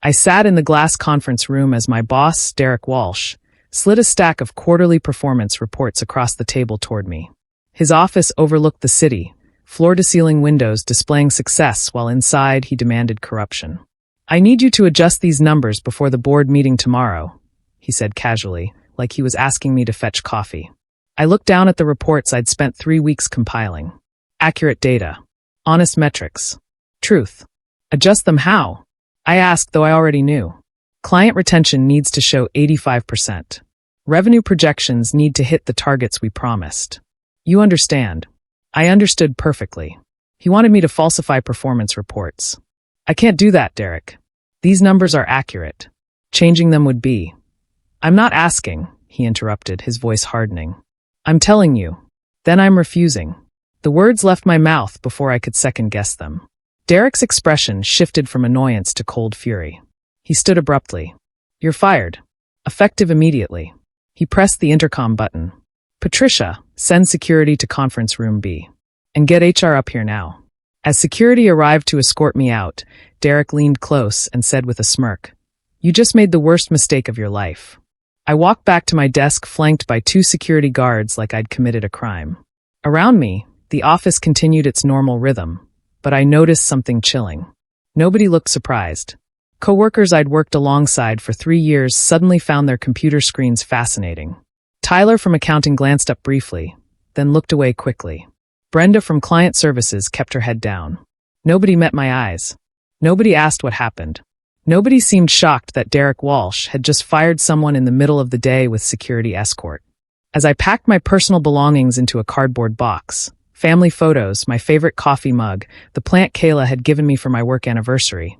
I sat in the glass conference room as my boss, Derek Walsh, slid a stack of quarterly performance reports across the table toward me. His office overlooked the city, floor-to-ceiling windows displaying success while inside he demanded corruption. "I need you to adjust these numbers before the board meeting tomorrow," he said casually, like he was asking me to fetch coffee. I looked down at the reports I'd spent 3 weeks compiling. Accurate data. Honest metrics. Truth. Adjust them how? I asked, though I already knew. Client retention needs to show 85%. Revenue projections need to hit the targets we promised. You understand. I understood perfectly. He wanted me to falsify performance reports. I can't do that, Derek. These numbers are accurate. Changing them would be. I'm not asking, he interrupted, his voice hardening. I'm telling you. Then I'm refusing. The words left my mouth before I could second-guess them. Derek's expression shifted from annoyance to cold fury. He stood abruptly. You're fired. Effective immediately. He pressed the intercom button. Patricia, send security to conference room B. And get HR up here now. As security arrived to escort me out, Derek leaned close and said with a smirk, You just made the worst mistake of your life. I walked back to my desk flanked by 2 security guards like I'd committed a crime. Around me, the office continued its normal rhythm, but I noticed something chilling. Nobody looked surprised. Coworkers I'd worked alongside for 3 years suddenly found their computer screens fascinating. Tyler from accounting glanced up briefly, then looked away quickly. Brenda from client services kept her head down. Nobody met my eyes. Nobody asked what happened. Nobody seemed shocked that Derek Walsh had just fired someone in the middle of the day with security escort. As I packed my personal belongings into a cardboard box, family photos, my favorite coffee mug, the plant Kayla had given me for my work anniversary,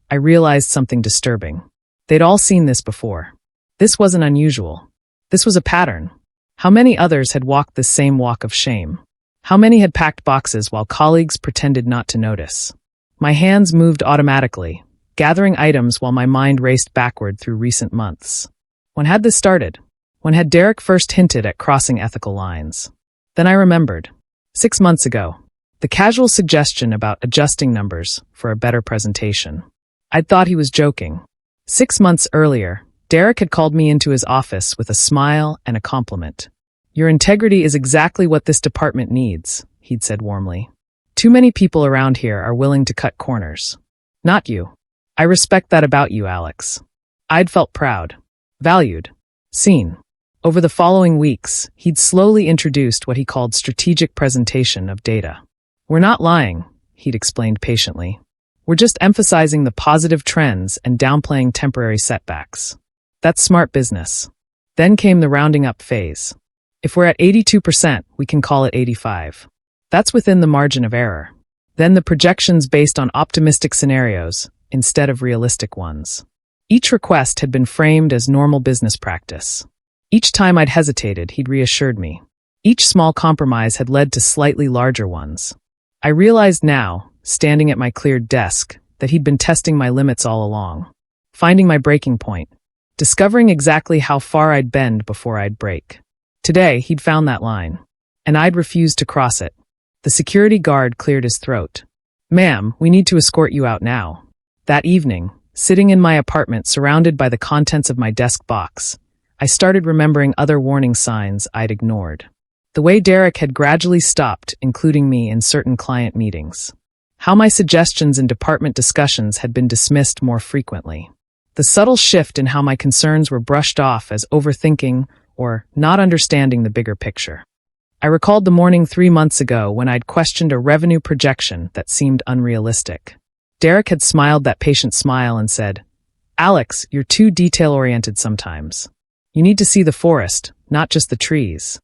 I realized something disturbing. They'd all seen this before. This wasn't unusual. This was a pattern. How many others had walked this same walk of shame? How many had packed boxes while colleagues pretended not to notice? My hands moved automatically, gathering items while my mind raced backward through recent months. When had this started? When had Derek first hinted at crossing ethical lines? Then I remembered. 6 months ago. The casual suggestion about adjusting numbers for a better presentation. I'd thought he was joking. 6 months earlier, Derek had called me into his office with a smile and a compliment. Your integrity is exactly what this department needs, he'd said warmly. Too many people around here are willing to cut corners. Not you. I respect that about you, Alex. I'd felt proud, valued, seen. Over the following weeks, he'd slowly introduced what he called strategic presentation of data. We're not lying, he'd explained patiently. We're just emphasizing the positive trends and downplaying temporary setbacks. That's smart business. Then came the rounding up phase. If we're at 82%, we can call it 85. That's within the margin of error. Then the projections based on optimistic scenarios instead of realistic ones. Each request had been framed as normal business practice. Each time I'd hesitated, he'd reassured me. Each small compromise had led to slightly larger ones. I realized now, standing at my cleared desk, that he'd been testing my limits all along. Finding my breaking point. Discovering exactly how far I'd bend before I'd break. Today, he'd found that line. And I'd refused to cross it. The security guard cleared his throat. Ma'am, we need to escort you out now. That evening, sitting in my apartment surrounded by the contents of my desk box, I started remembering other warning signs I'd ignored. The way Derek had gradually stopped including me in certain client meetings. How my suggestions in department discussions had been dismissed more frequently. The subtle shift in how my concerns were brushed off as overthinking or not understanding the bigger picture. I recalled the morning 3 months ago when I'd questioned a revenue projection that seemed unrealistic. Derek had smiled that patient smile and said, Alex, you're too detail-oriented sometimes. You need to see the forest, not just the trees.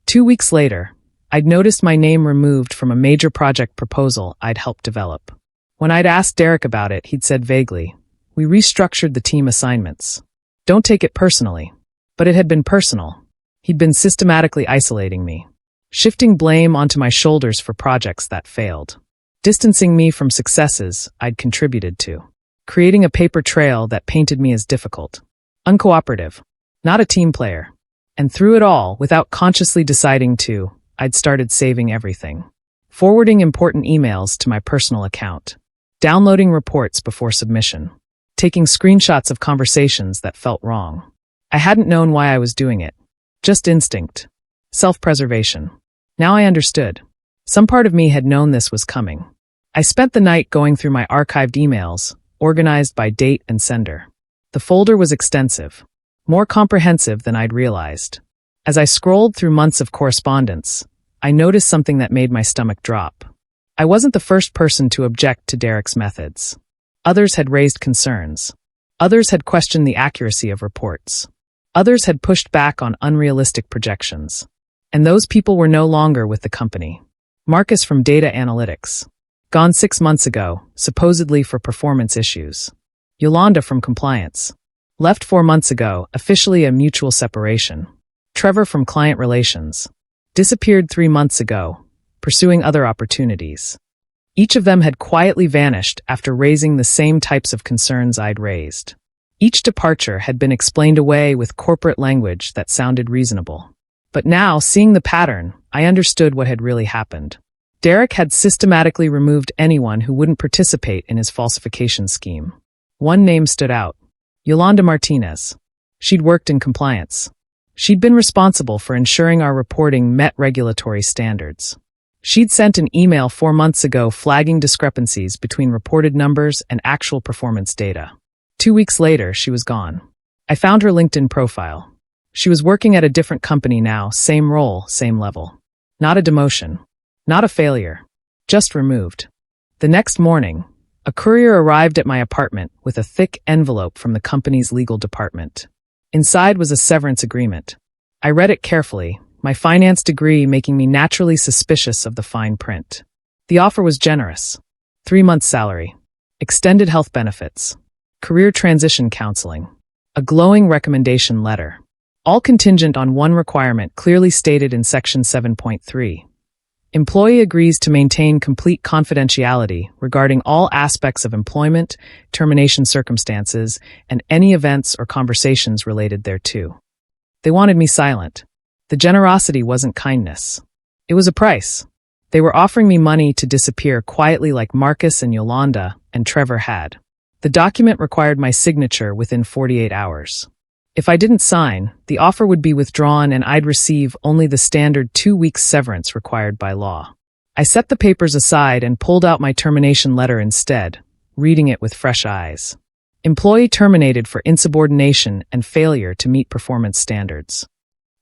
2 weeks later, I'd noticed my name removed from a major project proposal I'd helped develop. When I'd asked Derek about it, he'd said vaguely, We restructured the team assignments. Don't take it personally. But it had been personal. He'd been systematically isolating me, shifting blame onto my shoulders for projects that failed, distancing me from successes I'd contributed to, creating a paper trail that painted me as difficult, uncooperative, not a team player. And through it all, without consciously deciding to, I'd started saving everything. Forwarding important emails to my personal account. Downloading reports before submission. taking screenshots of conversations that felt wrong. I hadn't known why I was doing it. Just instinct. Self-preservation. Now I understood. Some part of me had known this was coming. I spent the night going through my archived emails, organized by date and sender. The folder was extensive, more comprehensive than I'd realized. As I scrolled through months of correspondence, I noticed something that made my stomach drop. I wasn't the first person to object to Derek's methods. Others had raised concerns. Others had questioned the accuracy of reports. Others had pushed back on unrealistic projections. And those people were no longer with the company. Marcus from Data Analytics. Gone 6 months ago, supposedly for performance issues. Yolanda from Compliance. Left 4 months ago, officially a mutual separation. Trevor from Client Relations. Disappeared 3 months ago, pursuing other opportunities. Each of them had quietly vanished after raising the same types of concerns I'd raised. Each departure had been explained away with corporate language that sounded reasonable. But now, seeing the pattern, I understood what had really happened. Derek had systematically removed anyone who wouldn't participate in his falsification scheme. One name stood out. Yolanda Martinez. She'd worked in compliance. She'd been responsible for ensuring our reporting met regulatory standards. She'd sent an email 4 months ago flagging discrepancies between reported numbers and actual performance data. 2 weeks later, she was gone. I found her LinkedIn profile. She was working at a different company now, same role, same level. Not a demotion. Not a failure. Just removed. The next morning, a courier arrived at my apartment with a thick envelope from the company's legal department. Inside was a severance agreement. I read it carefully, my finance degree making me naturally suspicious of the fine print. The offer was generous. 3 months' salary. Extended health benefits. Career transition counseling. A glowing recommendation letter. All contingent on one requirement clearly stated in Section 7.3. Employee agrees to maintain complete confidentiality regarding all aspects of employment, termination circumstances, and any events or conversations related thereto. They wanted me silent. The generosity wasn't kindness. It was a price. They were offering me money to disappear quietly like Marcus and Yolanda and Trevor had. The document required my signature within 48 hours. If I didn't sign, the offer would be withdrawn and I'd receive only the standard 2 weeks severance required by law. I set the papers aside and pulled out my termination letter instead, reading it with fresh eyes. Employee terminated for insubordination and failure to meet performance standards.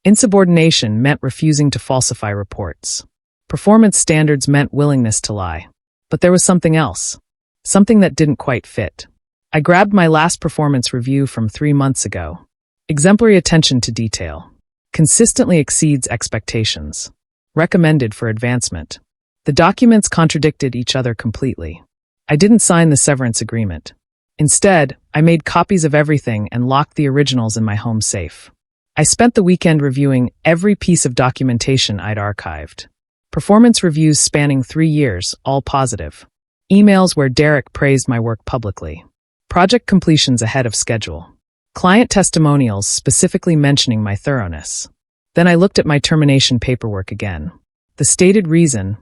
Insubordination meant refusing to falsify reports. Performance standards meant willingness to lie. But there was something else. Something that didn't quite fit. I grabbed my last performance review from 3 months ago. Exemplary attention to detail. Consistently exceeds expectations. Recommended for advancement. The documents contradicted each other completely. I didn't sign the severance agreement. Instead, I made copies of everything and locked the originals in my home safe. I spent the weekend reviewing every piece of documentation I'd archived. Performance reviews spanning 3 years, all positive. Emails where Derek praised my work publicly. Project completions ahead of schedule. Client testimonials specifically mentioning my thoroughness. Then I looked at my termination paperwork again. The stated reason,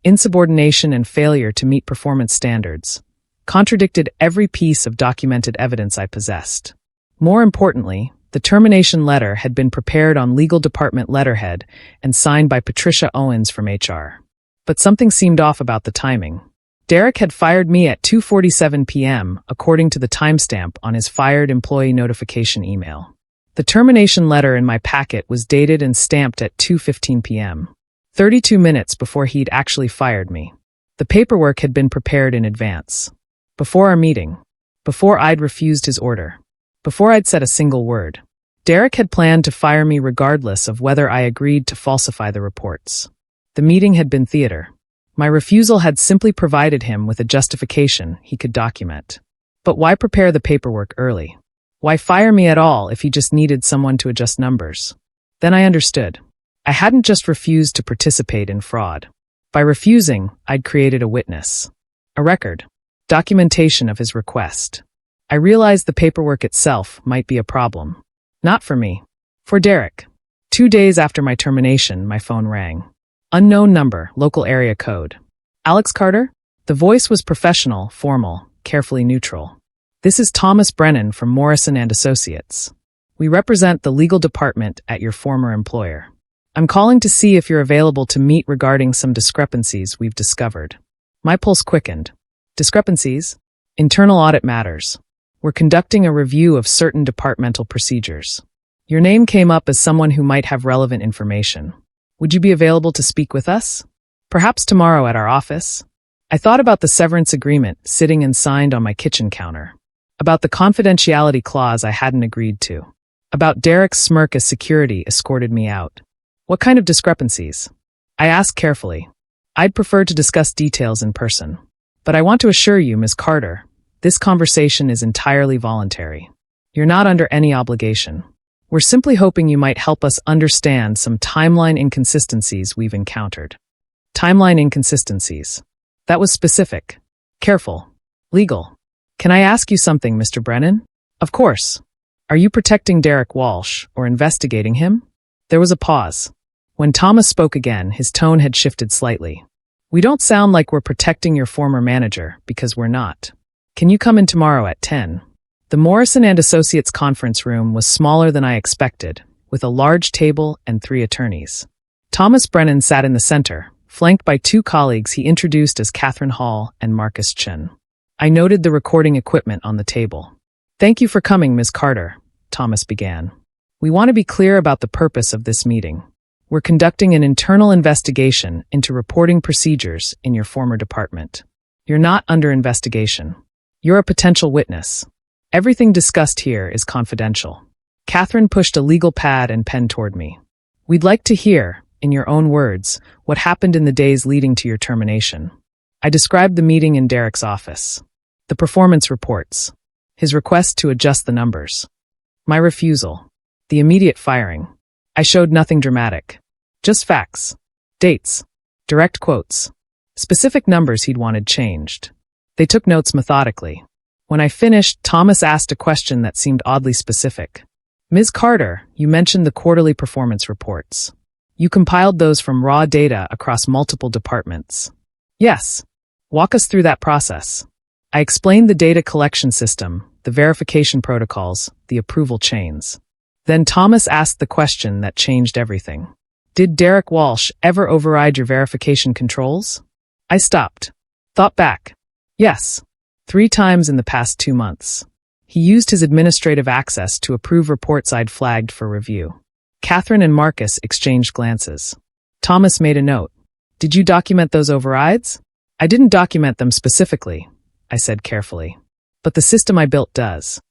insubordination and failure to meet performance standards, contradicted every piece of documented evidence I possessed. More importantly, the termination letter had been prepared on legal department letterhead and signed by Patricia Owens from HR. But something seemed off about the timing. Derek had fired me at 2:47 p.m., according to the timestamp on his fired employee notification email. The termination letter in my packet was dated and stamped at 2:15 p.m., 32 minutes before he'd actually fired me. The paperwork had been prepared in advance. Before our meeting. Before I'd refused his order. Before I'd said a single word. Derek had planned to fire me regardless of whether I agreed to falsify the reports. The meeting had been theater. My refusal had simply provided him with a justification he could document. But why prepare the paperwork early? Why fire me at all if he just needed someone to adjust numbers? Then I understood. I hadn't just refused to participate in fraud. By refusing, I'd created a witness. A record. Documentation of his request. I realized the paperwork itself might be a problem. Not for me. For Derek. 2 days after my termination, my phone rang. Unknown number, local area code. Alex Carter? The voice was professional, formal, carefully neutral. This is Thomas Brennan from Morrison and Associates. We represent the legal department at your former employer. I'm calling to see if you're available to meet regarding some discrepancies we've discovered. My pulse quickened. Discrepancies? Internal audit matters. We're conducting a review of certain departmental procedures. Your name came up as someone who might have relevant information. Would you be available to speak with us? Perhaps tomorrow at our office? I thought about the severance agreement sitting and signed on my kitchen counter. About the confidentiality clause I hadn't agreed to. About Derek's smirk as security escorted me out. What kind of discrepancies? I asked carefully. I'd prefer to discuss details in person. But I want to assure you, Ms. Carter, this conversation is entirely voluntary. You're not under any obligation. We're simply hoping you might help us understand some timeline inconsistencies we've encountered. Timeline inconsistencies. That was specific. Careful. Legal. Can I ask you something, Mr. Brennan? Of course. Are you protecting Derek Walsh or investigating him? There was a pause. When Thomas spoke again, his tone had shifted slightly. We don't sound like we're protecting your former manager, because we're not. Can you come in tomorrow at 10? The Morrison and Associates conference room was smaller than I expected, with a large table and 3 attorneys. Thomas Brennan sat in the center, flanked by 2 colleagues he introduced as Catherine Hall and Marcus Chin. I noted the recording equipment on the table. Thank you for coming, Ms. Carter, Thomas began. We want to be clear about the purpose of this meeting. We're conducting an internal investigation into reporting procedures in your former department. You're not under investigation. You're a potential witness. Everything discussed here is confidential. Catherine pushed a legal pad and pen toward me. We'd like to hear, in your own words, what happened in the days leading to your termination. I described the meeting in Derek's office. The performance reports. His request to adjust the numbers. My refusal. The immediate firing. I showed nothing dramatic. Just facts. Dates. Direct quotes. Specific numbers he'd wanted changed. They took notes methodically. When I finished, Thomas asked a question that seemed oddly specific. Ms. Carter, you mentioned the quarterly performance reports. You compiled those from raw data across multiple departments. Yes. Walk us through that process. I explained the data collection system, the verification protocols, the approval chains. Then Thomas asked the question that changed everything. Did Derek Walsh ever override your verification controls? I stopped. Thought back. Yes. 3 times in the past 2 months. He used his administrative access to approve reports I'd flagged for review. Catherine and Marcus exchanged glances. Thomas made a note. Did you document those overrides? I didn't document them specifically, I said carefully. But the system I built does.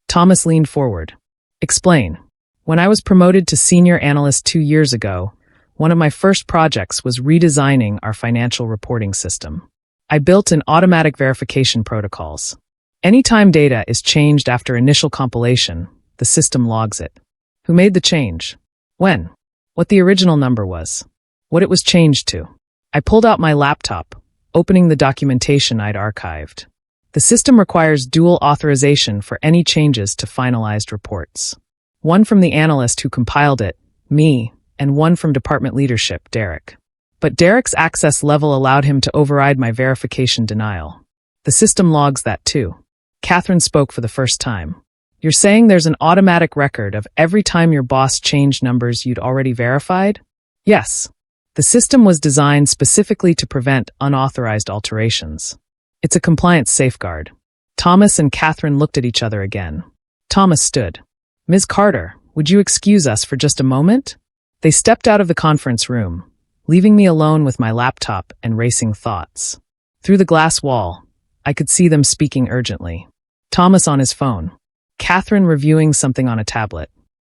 Thomas leaned forward. Explain. When I was promoted to senior analyst 2 years ago, one of my first projects was redesigning our financial reporting system. I built in automatic verification protocols. Anytime data is changed after initial compilation, the system logs it. Who made the change? When? What the original number was? What it was changed to? I pulled out my laptop, opening the documentation I'd archived. The system requires dual authorization for any changes to finalized reports. One from the analyst who compiled it, me, and one from department leadership, Derek. But Derek's access level allowed him to override my verification denial. The system logs that too. Catherine spoke for the first time. You're saying there's an automatic record of every time your boss changed numbers you'd already verified? Yes. The system was designed specifically to prevent unauthorized alterations. It's a compliance safeguard. Thomas and Catherine looked at each other again. Thomas stood. Ms. Carter, would you excuse us for just a moment? They stepped out of the conference room, leaving me alone with my laptop and racing thoughts. Through the glass wall, I could see them speaking urgently. Thomas on his phone. Catherine reviewing something on a tablet.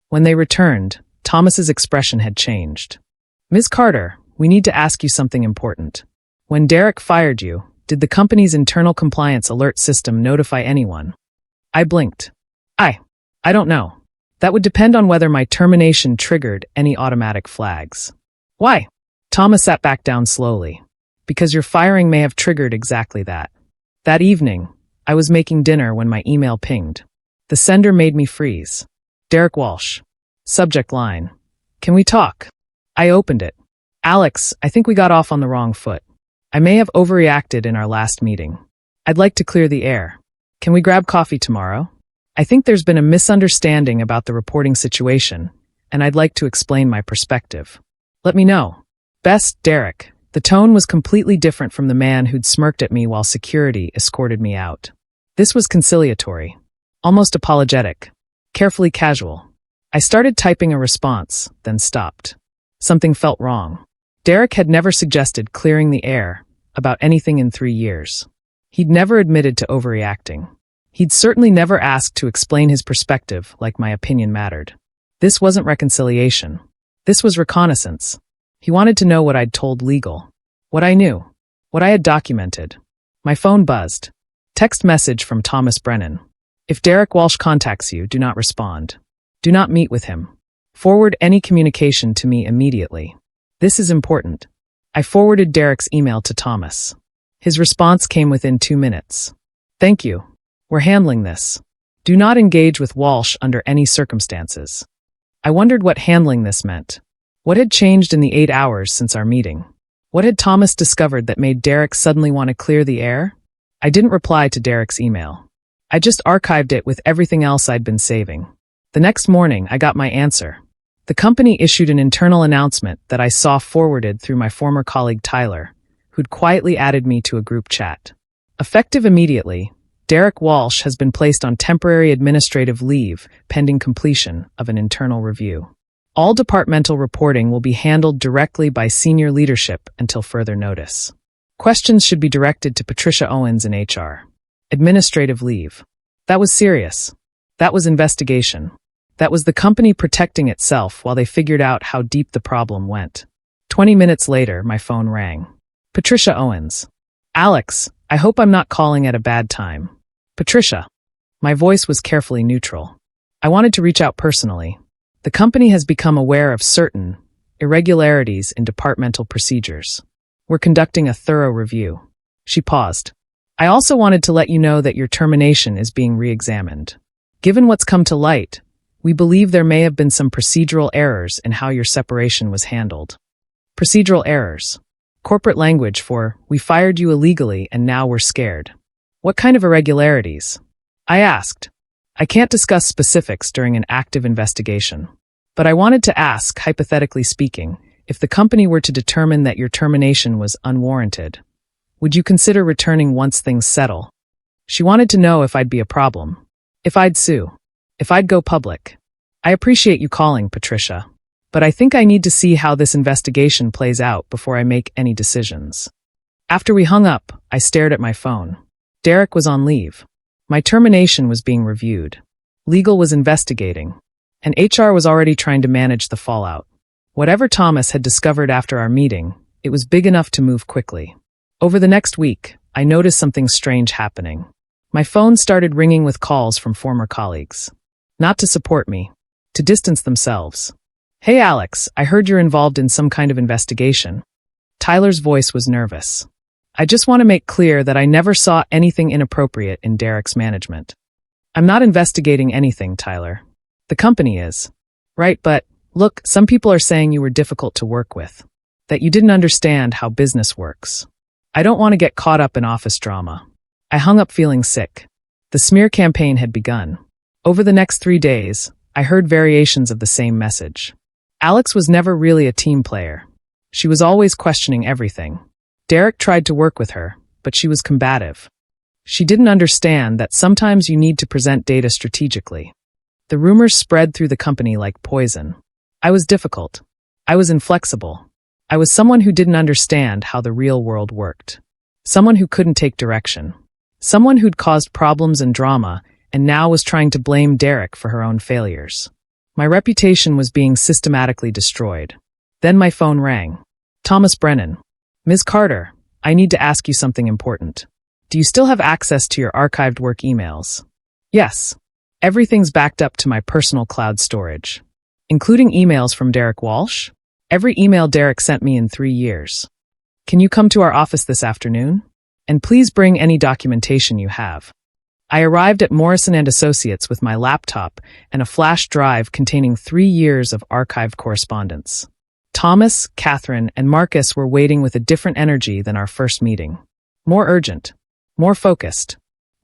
When they returned, Thomas's expression had changed. Ms. Carter, we need to ask you something important. When Derek fired you, did the company's internal compliance alert system notify anyone? I blinked. I don't know. That would depend on whether my termination triggered any automatic flags. Why? Thomas sat back down slowly. Because your firing may have triggered exactly that. That evening, I was making dinner when my email pinged. The sender made me freeze. Derek Walsh. Subject line. Can we talk? I opened it. Alex, I think we got off on the wrong foot. I may have overreacted in our last meeting. I'd like to clear the air. Can we grab coffee tomorrow? I think there's been a misunderstanding about the reporting situation, and I'd like to explain my perspective. Let me know. Best, Derek. The tone was completely different from the man who'd smirked at me while security escorted me out. This was conciliatory, almost apologetic, carefully casual. I started typing a response, then stopped. Something felt wrong. Derek had never suggested clearing the air about anything in 3 years. He'd never admitted to overreacting. He'd certainly never asked to explain his perspective like my opinion mattered. This wasn't reconciliation. This was reconnaissance. He wanted to know what I'd told legal. What I knew. What I had documented. My phone buzzed. Text message from Thomas Brennan. If Derek Walsh contacts you, do not respond. Do not meet with him. Forward any communication to me immediately. This is important. I forwarded Derek's email to Thomas. His response came within 2 minutes. Thank you. We're handling this. Do not engage with Walsh under any circumstances. I wondered what handling this meant. What had changed in the 8 hours since our meeting? What had Thomas discovered that made Derek suddenly want to clear the air? I didn't reply to Derek's email. I just archived it with everything else I'd been saving. The next morning, I got my answer. The company issued an internal announcement that I saw forwarded through my former colleague Tyler, who'd quietly added me to a group chat. Effective immediately, Derek Walsh has been placed on temporary administrative leave pending completion of an internal review. All departmental reporting will be handled directly by senior leadership until further notice. Questions should be directed to Patricia Owens in HR. Administrative leave. That was serious. That was investigation. That was the company protecting itself while they figured out how deep the problem went. 20 minutes later, my phone rang. Patricia Owens. Alex, I hope I'm not calling at a bad time. Patricia. My voice was carefully neutral. I wanted to reach out personally. The company has become aware of certain irregularities in departmental procedures. We're conducting a thorough review. She paused. I also wanted to let you know that your termination is being re-examined. Given what's come to light, we believe there may have been some procedural errors in how your separation was handled. Procedural errors. Corporate language for, we fired you illegally and now we're scared. What kind of irregularities? I asked. I can't discuss specifics during an active investigation. But I wanted to ask, hypothetically speaking, if the company were to determine that your termination was unwarranted, would you consider returning once things settle? She wanted to know if I'd be a problem. If I'd sue. If I'd go public. I appreciate you calling, Patricia. But I think I need to see how this investigation plays out before I make any decisions. After we hung up, I stared at my phone. Derek was on leave. My termination was being reviewed. Legal was investigating. And HR was already trying to manage the fallout. Whatever Thomas had discovered after our meeting, it was big enough to move quickly. Over the next week, I noticed something strange happening. My phone started ringing with calls from former colleagues. Not to support me. To distance themselves. Hey Alex, I heard you're involved in some kind of investigation. Tyler's voice was nervous. I just want to make clear that I never saw anything inappropriate in Derek's management. I'm not investigating anything, Tyler. The company is. Right, but, look, some people are saying you were difficult to work with. That you didn't understand how business works. I don't want to get caught up in office drama. I hung up feeling sick. The smear campaign had begun. Over the next 3 days, I heard variations of the same message. Alex was never really a team player. She was always questioning everything. Derek tried to work with her, but she was combative. She didn't understand that sometimes you need to present data strategically. The rumors spread through the company like poison. I was difficult. I was inflexible. I was someone who didn't understand how the real world worked. Someone who couldn't take direction. Someone who'd caused problems and drama and now was trying to blame Derek for her own failures. My reputation was being systematically destroyed. Then my phone rang. Thomas Brennan. Ms. Carter, I need to ask you something important. Do you still have access to your archived work emails? Yes. Everything's backed up to my personal cloud storage. Including emails from Derek Walsh? Every email Derek sent me in 3 years. Can you come to our office this afternoon? And please bring any documentation you have. I arrived at Morrison & Associates with my laptop and a flash drive containing 3 years of archived correspondence. Thomas, Catherine, and Marcus were waiting with a different energy than our first meeting. More urgent. More focused.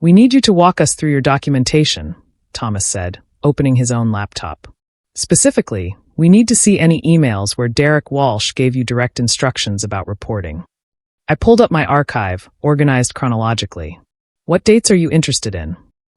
We need you to walk us through your documentation, Thomas said, opening his own laptop. Specifically, we need to see any emails where Derek Walsh gave you direct instructions about reporting. I pulled up my archive, organized chronologically. What dates are you interested in?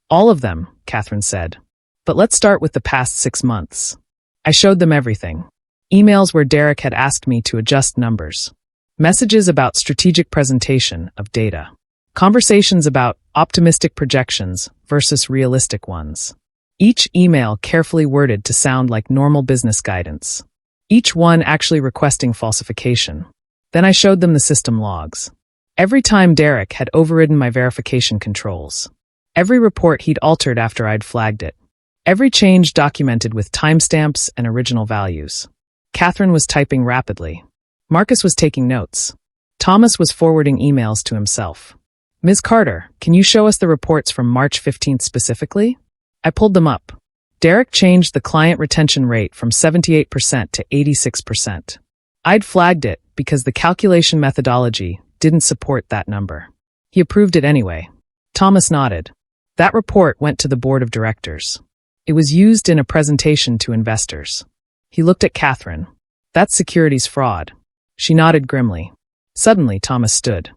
All of them, Catherine said. But let's start with the past 6 months. I showed them everything. Emails where Derek had asked me to adjust numbers. Messages about strategic presentation of data. Conversations about optimistic projections versus realistic ones. Each email carefully worded to sound like normal business guidance. Each one actually requesting falsification. Then I showed them the system logs. Every time Derek had overridden my verification controls. Every report he'd altered after I'd flagged it. Every change documented with timestamps and original values. Catherine was typing rapidly. Marcus was taking notes. Thomas was forwarding emails to himself. Ms. Carter, can you show us the reports from March 15th specifically? I pulled them up. Derek changed the client retention rate from 78% to 86%. I'd flagged it because the calculation methodology didn't support that number. He approved it anyway. Thomas nodded. That report went to the board of directors. It was used in a presentation to investors. He looked at Catherine. That's securities fraud. She nodded grimly. Suddenly, Thomas stood.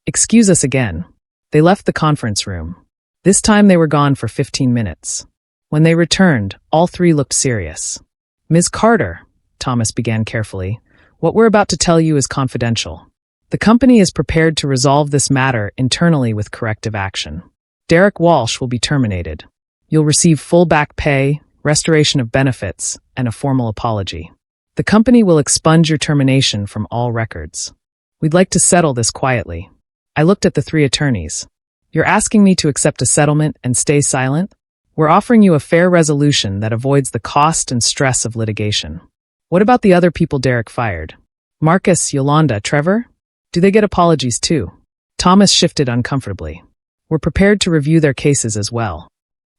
Excuse us again. They left the conference room. This time they were gone for 15 minutes. When they returned, all three looked serious. Ms. Carter, Thomas began carefully, what we're about to tell you is confidential. The company is prepared to resolve this matter internally with corrective action. Derek Walsh will be terminated. You'll receive full back pay, restoration of benefits, and a formal apology. The company will expunge your termination from all records. We'd like to settle this quietly. I looked at the three attorneys. You're asking me to accept a settlement and stay silent? We're offering you a fair resolution that avoids the cost and stress of litigation. What about the other people Derek fired? Marcus, Yolanda, Trevor? Do they get apologies too? Thomas shifted uncomfortably. We're prepared to review their cases as well.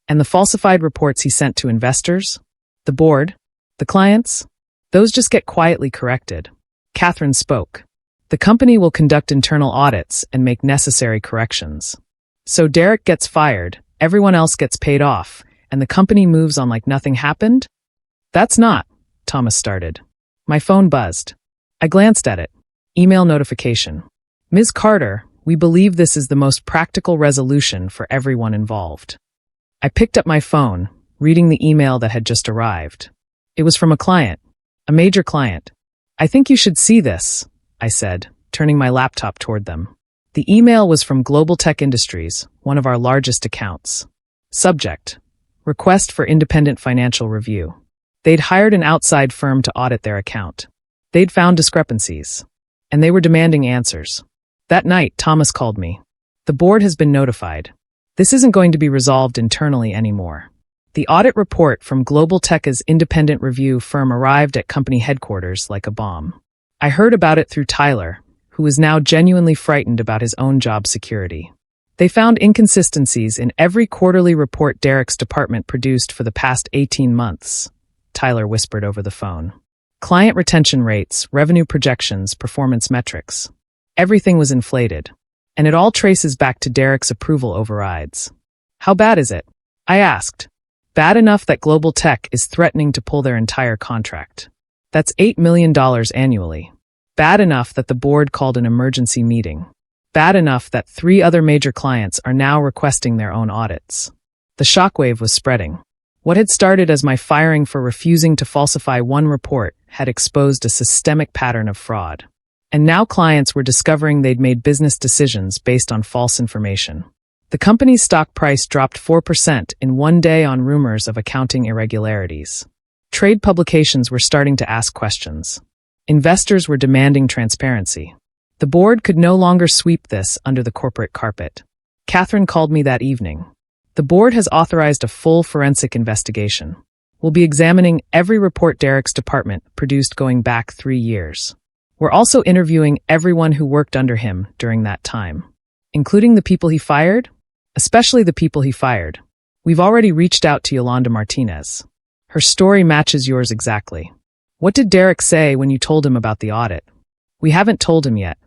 And the falsified reports he sent to investors? The board? The clients? Those just get quietly corrected. Catherine spoke. The company will conduct internal audits and make necessary corrections. So Derek gets fired, everyone else gets paid off, and the company moves on like nothing happened? That's not, Thomas started. My phone buzzed. I glanced at it. Email notification. Ms. Carter, we believe this is the most practical resolution for everyone involved. I picked up my phone, reading the email that had just arrived. It was from a client, a major client. I think you should see this, I said, turning my laptop toward them. The email was from Global Tech Industries, one of our largest accounts. Subject: Request for independent financial review. They'd hired an outside firm to audit their account. They'd found discrepancies. And they were demanding answers. That night, Thomas called me. The board has been notified. This isn't going to be resolved internally anymore. The audit report from Global Tech's independent review firm arrived at company headquarters like a bomb. I heard about it through Tyler, who was now genuinely frightened about his own job security. They found inconsistencies in every quarterly report Derek's department produced for the past 18 months, Tyler whispered over the phone. Client retention rates, revenue projections, performance metrics. Everything was inflated. And it all traces back to Derek's approval overrides. How bad is it? I asked. Bad enough that Global Tech is threatening to pull their entire contract. That's $8 million annually. Bad enough that the board called an emergency meeting. Bad enough that 3 other major clients are now requesting their own audits. The shockwave was spreading. What had started as my firing for refusing to falsify one report had exposed a systemic pattern of fraud. And now clients were discovering they'd made business decisions based on false information. The company's stock price dropped 4% in one day on rumors of accounting irregularities. Trade publications were starting to ask questions. Investors were demanding transparency. The board could no longer sweep this under the corporate carpet. Catherine called me that evening. The board has authorized a full forensic investigation. We'll be examining every report Derek's department produced going back 3 years. We're also interviewing everyone who worked under him during that time, including the people he fired, especially the people he fired. We've already reached out to Yolanda Martinez. Her story matches yours exactly. What did Derek say when you told him about the audit? We haven't told him yet.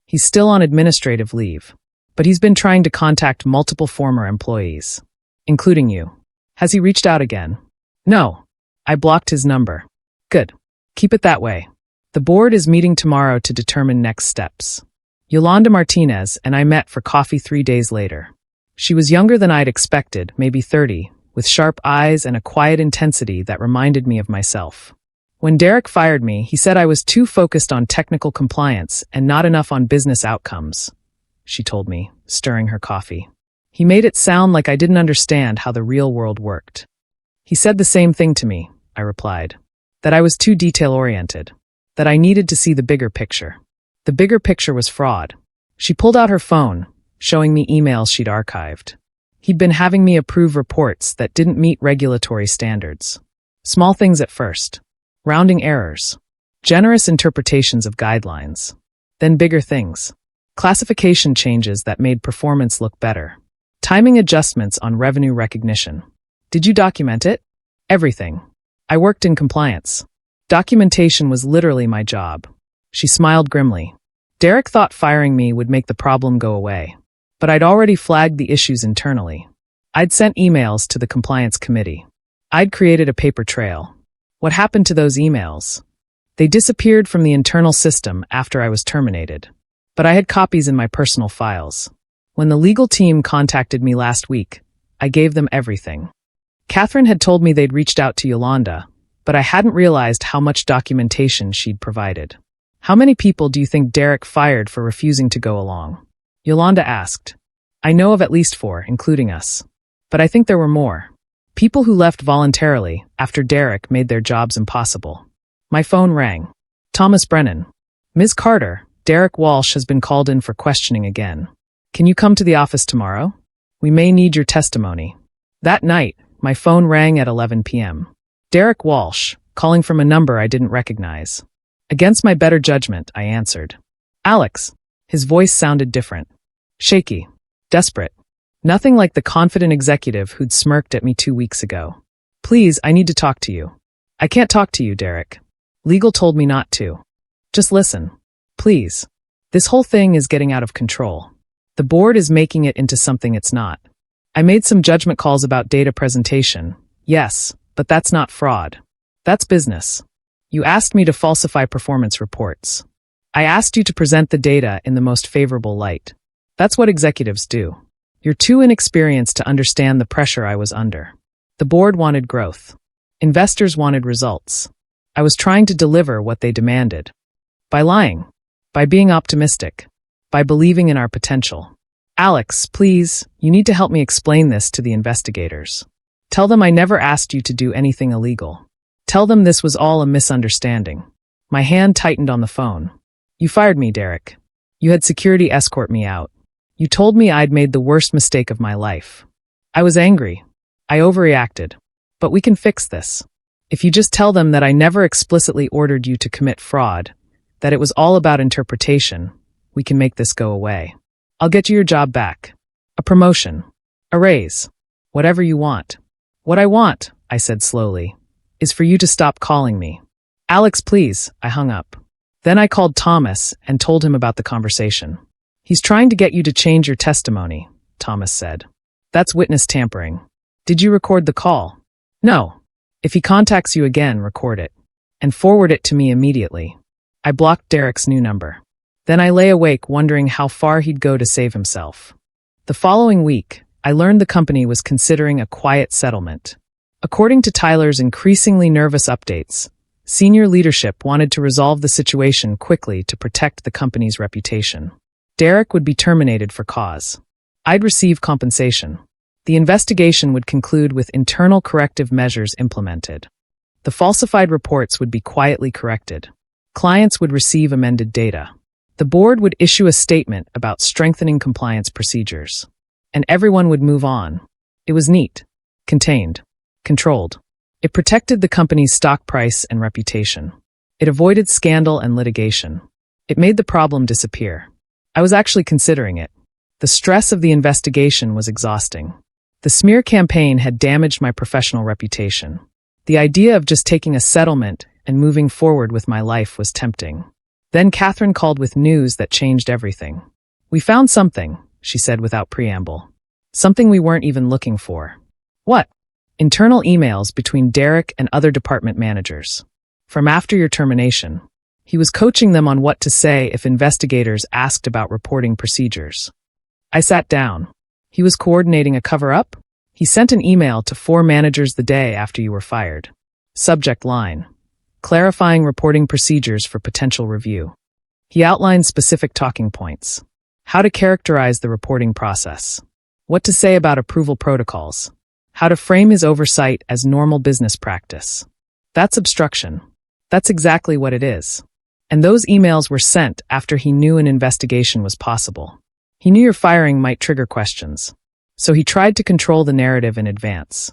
He's still on administrative leave. but he's been trying to contact multiple former employees, including you. Has he reached out again? No. I blocked his number. Good. Keep it that way. The board is meeting tomorrow to determine next steps. Yolanda Martinez and I met for coffee 3 days later. She was younger than I'd expected, maybe 30, with sharp eyes and a quiet intensity that reminded me of myself. When Derek fired me, he said I was too focused on technical compliance and not enough on business outcomes, she told me, stirring her coffee. He made it sound like I didn't understand how the real world worked. He said the same thing to me, I replied. That I was too detail-oriented. That I needed to see the bigger picture. The bigger picture was fraud. She pulled out her phone, showing me emails she'd archived. He'd been having me approve reports that didn't meet regulatory standards. Small things at first. Rounding errors. Generous interpretations of guidelines. Then bigger things. Classification changes that made performance look better. Timing adjustments on revenue recognition. Did you document it? Everything. I worked in compliance. Documentation was literally my job. She smiled grimly. Derek thought firing me would make the problem go away. But I'd already flagged the issues internally. I'd sent emails to the compliance committee. I'd created a paper trail. What happened to those emails? They disappeared from the internal system after I was terminated. But I had copies in my personal files. When the legal team contacted me last week, I gave them everything. Catherine had told me they'd reached out to Yolanda, but I hadn't realized how much documentation she'd provided. How many people do you think Derek fired for refusing to go along? Yolanda asked. I know of at least 4, including us. But I think there were more. People who left voluntarily after Derek made their jobs impossible. My phone rang. Thomas Brennan. Ms. Carter, Derek Walsh has been called in for questioning again. Can you come to the office tomorrow? We may need your testimony. That night, my phone rang at 11 p.m. Derek Walsh, calling from a number I didn't recognize. Against my better judgment, I answered. Alex. His voice sounded different. Shaky. Desperate. Nothing like the confident executive who'd smirked at me 2 weeks ago. Please, I need to talk to you. I can't talk to you, Derek. Legal told me not to. Just listen. Please. This whole thing is getting out of control. The board is making it into something it's not. I made some judgment calls about data presentation. Yes, but that's not fraud. That's business. You asked me to falsify performance reports. I asked you to present the data in the most favorable light. That's what executives do. You're too inexperienced to understand the pressure I was under. The board wanted growth. Investors wanted results. I was trying to deliver what they demanded. By lying. By being optimistic. By believing in our potential. Alex, please, you need to help me explain this to the investigators. Tell them I never asked you to do anything illegal. Tell them this was all a misunderstanding. My hand tightened on the phone. You fired me, Derek. You had security escort me out. You told me I'd made the worst mistake of my life. I was angry. I overreacted. But we can fix this. If you just tell them that I never explicitly ordered you to commit fraud, that it was all about interpretation, we can make this go away. I'll get you your job back. A promotion. A raise. Whatever you want. What I want, I said slowly, is for you to stop calling me. Alex, please, I hung up. Then I called Thomas and told him about the conversation. He's trying to get you to change your testimony, Thomas said. That's witness tampering. Did you record the call? No. If he contacts you again, record it. And forward it to me immediately. I blocked Derek's new number. Then I lay awake wondering how far he'd go to save himself. The following week, I learned the company was considering a quiet settlement. According to Tyler's increasingly nervous updates, senior leadership wanted to resolve the situation quickly to protect the company's reputation. Derek would be terminated for cause. I'd receive compensation. The investigation would conclude with internal corrective measures implemented. The falsified reports would be quietly corrected. Clients would receive amended data. The board would issue a statement about strengthening compliance procedures. And everyone would move on. It was neat. Contained. Controlled. It protected the company's stock price and reputation. It avoided scandal and litigation. It made the problem disappear. I was actually considering it. The stress of the investigation was exhausting. The smear campaign had damaged my professional reputation. The idea of just taking a settlement and moving forward with my life was tempting. Then Catherine called with news that changed everything. We found something, she said without preamble. Something we weren't even looking for. What? Internal emails between Derek and other department managers. From after your termination. He was coaching them on what to say if investigators asked about reporting procedures. I sat down. He was coordinating a cover-up? He sent an email to 4 managers the day after you were fired. Subject line: clarifying reporting procedures for potential review. He outlined specific talking points. How to characterize the reporting process. What to say about approval protocols. How to frame his oversight as normal business practice. That's obstruction. That's exactly what it is. And those emails were sent after he knew an investigation was possible. He knew your firing might trigger questions. So he tried to control the narrative in advance.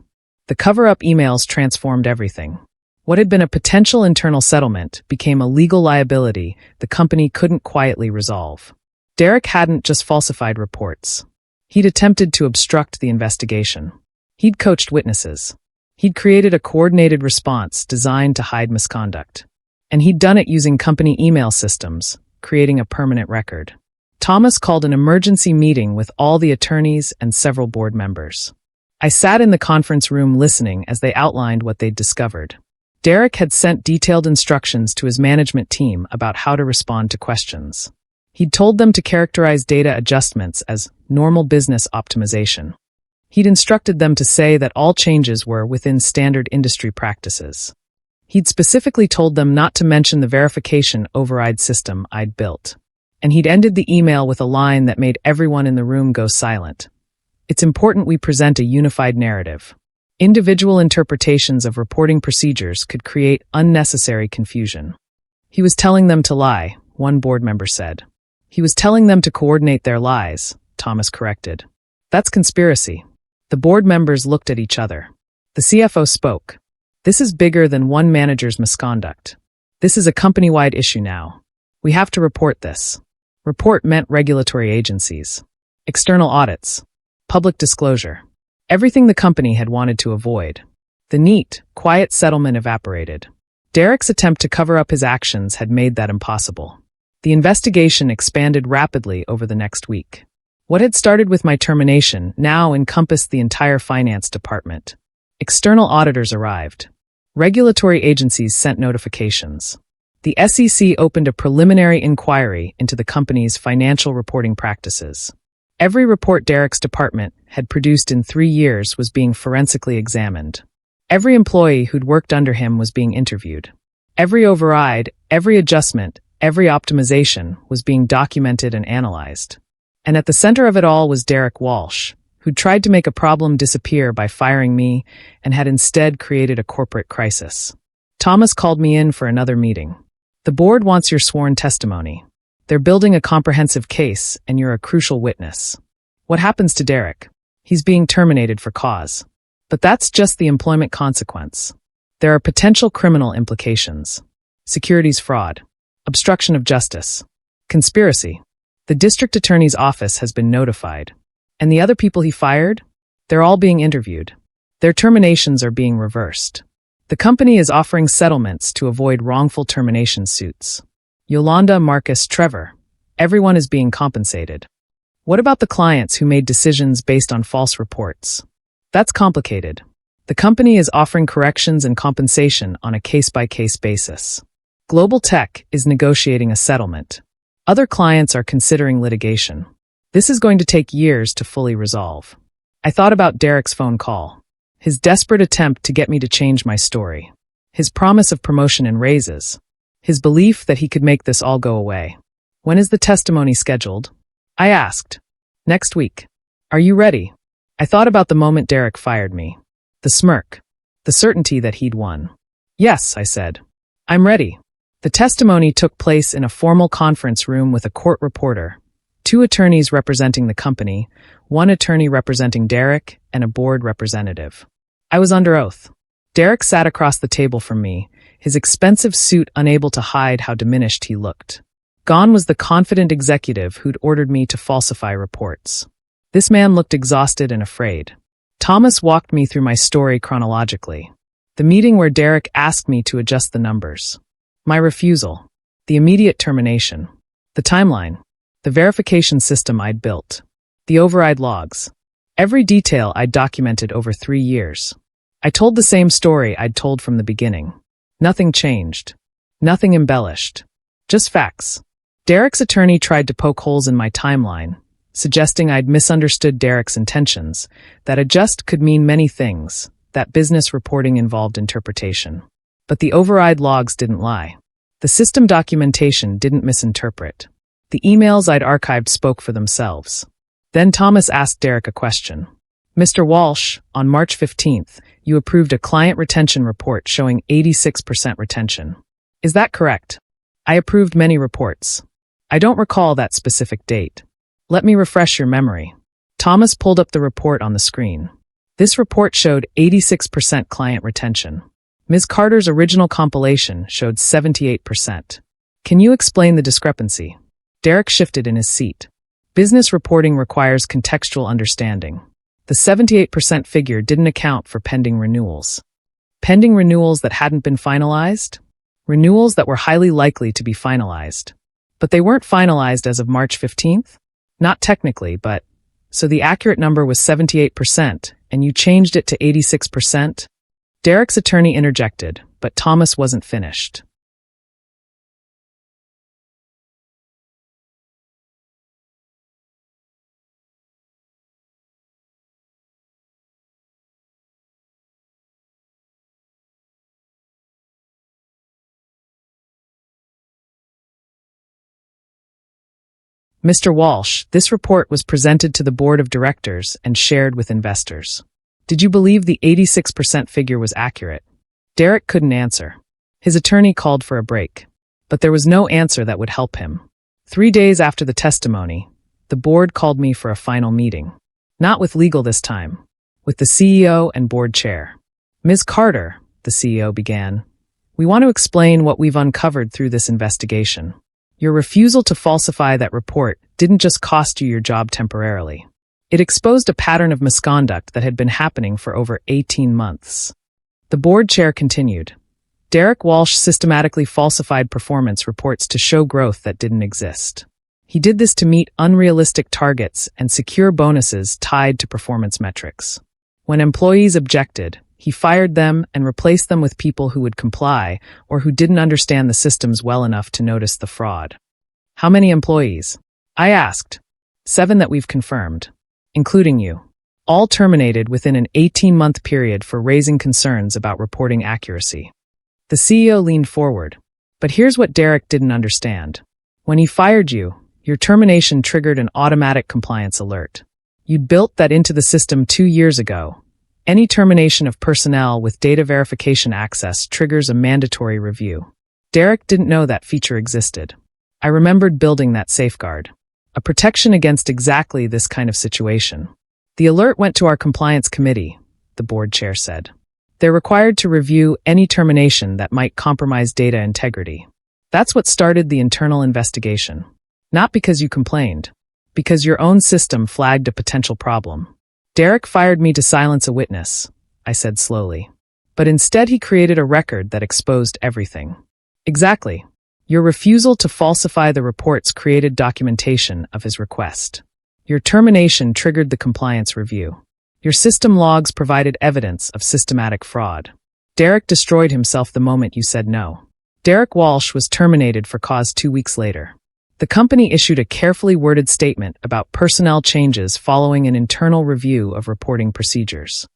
The cover-up emails transformed everything. What had been a potential internal settlement became a legal liability the company couldn't quietly resolve. Derek hadn't just falsified reports. He'd attempted to obstruct the investigation. He'd coached witnesses. He'd created a coordinated response designed to hide misconduct. And he'd done it using company email systems, creating a permanent record. Thomas called an emergency meeting with all the attorneys and several board members. I sat in the conference room listening as they outlined what they'd discovered. Derek had sent detailed instructions to his management team about how to respond to questions. He'd told them to characterize data adjustments as normal business optimization. He'd instructed them to say that all changes were within standard industry practices. He'd specifically told them not to mention the verification override system I'd built. And he'd ended the email with a line that made everyone in the room go silent. It's important we present a unified narrative. Individual interpretations of reporting procedures could create unnecessary confusion. He was telling them to lie, one board member said. He was telling them to coordinate their lies, Thomas corrected. That's conspiracy. The board members looked at each other. The CFO spoke. This is bigger than one manager's misconduct. This is a company-wide issue now. We have to report this. Report meant regulatory agencies, external audits, public disclosure, everything the company had wanted to avoid. The neat, quiet settlement evaporated. Derek's attempt to cover up his actions had made that impossible. The investigation expanded rapidly over the next week. What had started with my termination now encompassed the entire finance department. External auditors arrived. Regulatory agencies sent notifications. The SEC opened a preliminary inquiry into the company's financial reporting practices. Every report Derek's department had produced in 3 years was being forensically examined. Every employee who'd worked under him was being interviewed. Every override, every adjustment, every optimization was being documented and analyzed. And at the center of it all was Derek Walsh, who'd tried to make a problem disappear by firing me and had instead created a corporate crisis. Thomas called me in for another meeting. The board wants your sworn testimony. They're building a comprehensive case, and you're a crucial witness. What happens to Derek? He's being terminated for cause. But that's just the employment consequence. There are potential criminal implications. Securities fraud. Obstruction of justice. Conspiracy. The district attorney's office has been notified. And the other people he fired? They're all being interviewed. Their terminations are being reversed. The company is offering settlements to avoid wrongful termination suits. Yolanda, Marcus, Trevor. Everyone is being compensated. What about the clients who made decisions based on false reports? That's complicated. The company is offering corrections and compensation on a case-by-case basis. Global Tech is negotiating a settlement. Other clients are considering litigation. This is going to take years to fully resolve. I thought about Derek's phone call. His desperate attempt to get me to change my story. His promise of promotion and raises. His belief that he could make this all go away. When is the testimony scheduled? I asked. Next week. Are you ready? I thought about the moment Derek fired me. The smirk. The certainty that he'd won. Yes, I said. I'm ready. The testimony took place in a formal conference room with a court reporter, 2 attorneys representing the company, 1 attorney representing Derek, and a board representative. I was under oath. Derek sat across the table from me, his expensive suit unable to hide how diminished he looked. Gone was the confident executive who'd ordered me to falsify reports. This man looked exhausted and afraid. Thomas walked me through my story chronologically. The meeting where Derek asked me to adjust the numbers. My refusal. The immediate termination. The timeline. The verification system I'd built. The override logs. Every detail I'd documented over 3 years. I told the same story I'd told from the beginning. Nothing changed. Nothing embellished. Just facts. Derek's attorney tried to poke holes in my timeline, suggesting I'd misunderstood Derek's intentions, that adjust could mean many things, that business reporting involved interpretation. But the override logs didn't lie. The system documentation didn't misinterpret. The emails I'd archived spoke for themselves. Then Thomas asked Derek a question. Mr. Walsh, on March 15th, you approved a client retention report showing 86% retention. Is that correct? I approved many reports. I don't recall that specific date. Let me refresh your memory. Thomas pulled up the report on the screen. This report showed 86% client retention. Ms. Carter's original compilation showed 78%. Can you explain the discrepancy? Derek shifted in his seat. Business reporting requires contextual understanding. The 78% figure didn't account for pending renewals. Pending renewals that hadn't been finalized? Renewals that were highly likely to be finalized. But they weren't finalized as of March 15th? Not technically, but... So the accurate number was 78%, and you changed it to 86%? Derek's attorney interjected, but Thomas wasn't finished. Mr. Walsh, this report was presented to the board of directors and shared with investors. Did you believe the 86% figure was accurate? Derek couldn't answer. His attorney called for a break. But there was no answer that would help him. 3 days after the testimony, the board called me for a final meeting. Not with legal this time. With the CEO and board chair. Ms. Carter, the CEO began, we want to explain what we've uncovered through this investigation. Your refusal to falsify that report didn't just cost you your job temporarily. It exposed a pattern of misconduct that had been happening for over 18 months. The board chair continued. Derek Walsh systematically falsified performance reports to show growth that didn't exist. He did this to meet unrealistic targets and secure bonuses tied to performance metrics. When employees objected, he fired them and replaced them with people who would comply or who didn't understand the systems well enough to notice the fraud. How many employees? I asked. 7 that we've confirmed, including you. All terminated within an 18-month period for raising concerns about reporting accuracy. The CEO leaned forward. But here's what Derek didn't understand. When he fired you, your termination triggered an automatic compliance alert. You'd built that into the system 2 years ago. Any termination of personnel with data verification access triggers a mandatory review. Derek didn't know that feature existed. I remembered building that safeguard. A protection against exactly this kind of situation. The alert went to our compliance committee, the board chair said. They're required to review any termination that might compromise data integrity. That's what started the internal investigation. Not because you complained. Because your own system flagged a potential problem. Derek fired me to silence a witness, I said slowly. But instead he created a record that exposed everything. Exactly. Your refusal to falsify the reports created documentation of his request. Your termination triggered the compliance review. Your system logs provided evidence of systematic fraud. Derek destroyed himself the moment you said no. Derek Walsh was terminated for cause 2 weeks later. The company issued a carefully worded statement about personnel changes following an internal review of reporting procedures.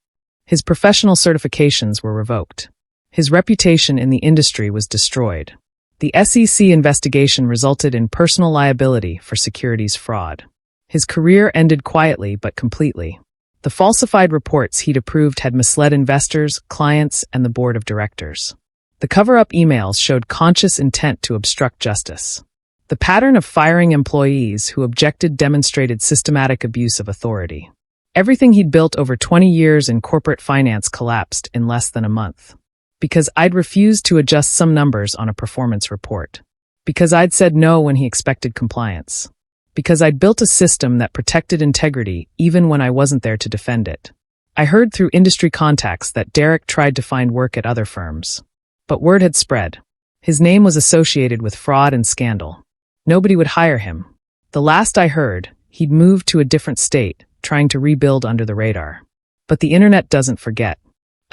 His professional certifications were revoked. His reputation in the industry was destroyed. The SEC investigation resulted in personal liability for securities fraud. His career ended quietly but completely. The falsified reports he'd approved had misled investors, clients, and the board of directors. The cover-up emails showed conscious intent to obstruct justice. The pattern of firing employees who objected demonstrated systematic abuse of authority. Everything he'd built over 20 years in corporate finance collapsed in less than a month. Because I'd refused to adjust some numbers on a performance report. Because I'd said no when he expected compliance. Because I'd built a system that protected integrity even when I wasn't there to defend it. I heard through industry contacts that Derek tried to find work at other firms. But word had spread. His name was associated with fraud and scandal. Nobody would hire him. The last I heard, He'd moved to a different state, trying to rebuild under the radar. But the internet doesn't forget.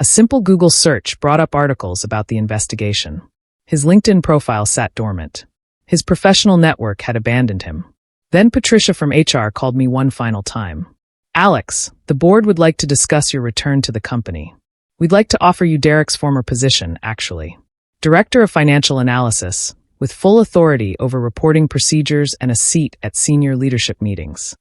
A simple Google search brought up articles about the investigation. His LinkedIn profile sat dormant. His professional network had abandoned him. Then Patricia from HR called me one final time. "Alex, the board would like to discuss your return to the company. We'd like to offer you Derek's former position, actually. Director of Financial Analysis, with full authority over reporting procedures and a seat at senior leadership meetings."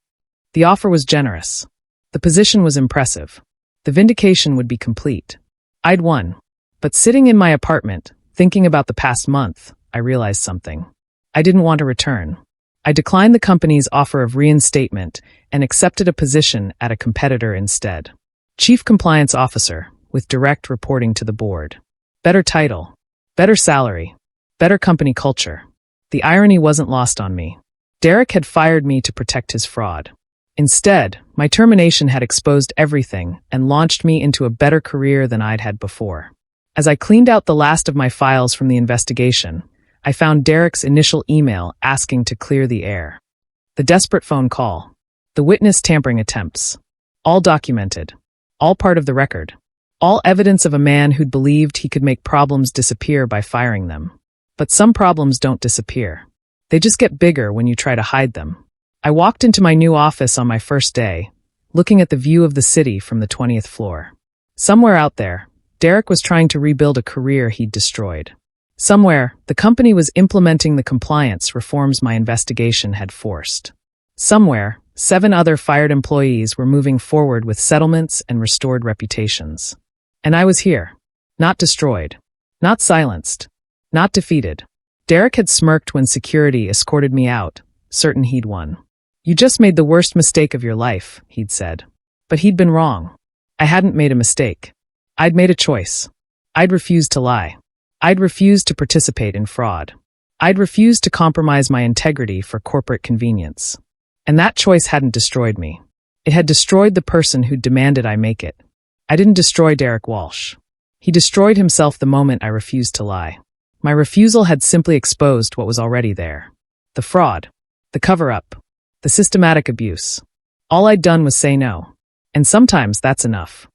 The offer was generous. The position was impressive. The vindication would be complete. I'd won. But sitting in my apartment, thinking about the past month, I realized something. I didn't want to return. I declined the company's offer of reinstatement and accepted a position at a competitor instead. Chief Compliance Officer, with direct reporting to the board. Better title. Better salary. Better company culture. The irony wasn't lost on me. Derek had fired me to protect his fraud. Instead, my termination had exposed everything and launched me into a better career than I'd had before. As I cleaned out the last of my files from the investigation, I found Derek's initial email asking to clear the air. The desperate phone call. The witness tampering attempts. All documented. All part of the record. All evidence of a man who'd believed he could make problems disappear by firing them. But some problems don't disappear. They just get bigger when you try to hide them. I walked into my new office on my first day, looking at the view of the city from the 20th floor. Somewhere out there, Derek was trying to rebuild a career he'd destroyed. Somewhere, the company was implementing the compliance reforms my investigation had forced. Somewhere, 7 other fired employees were moving forward with settlements and restored reputations. And I was here. Not destroyed. Not silenced. Not defeated. Derek had smirked when security escorted me out, certain he'd won. "You just made the worst mistake of your life," he'd said. But he'd been wrong. I hadn't made a mistake. I'd made a choice. I'd refused to lie. I'd refused to participate in fraud. I'd refused to compromise my integrity for corporate convenience. And that choice hadn't destroyed me. It had destroyed the person who demanded I make it. I didn't destroy Derek Walsh. He destroyed himself the moment I refused to lie. My refusal had simply exposed what was already there. The fraud. The cover-up. The systematic abuse. All I'd done was say no. And sometimes that's enough.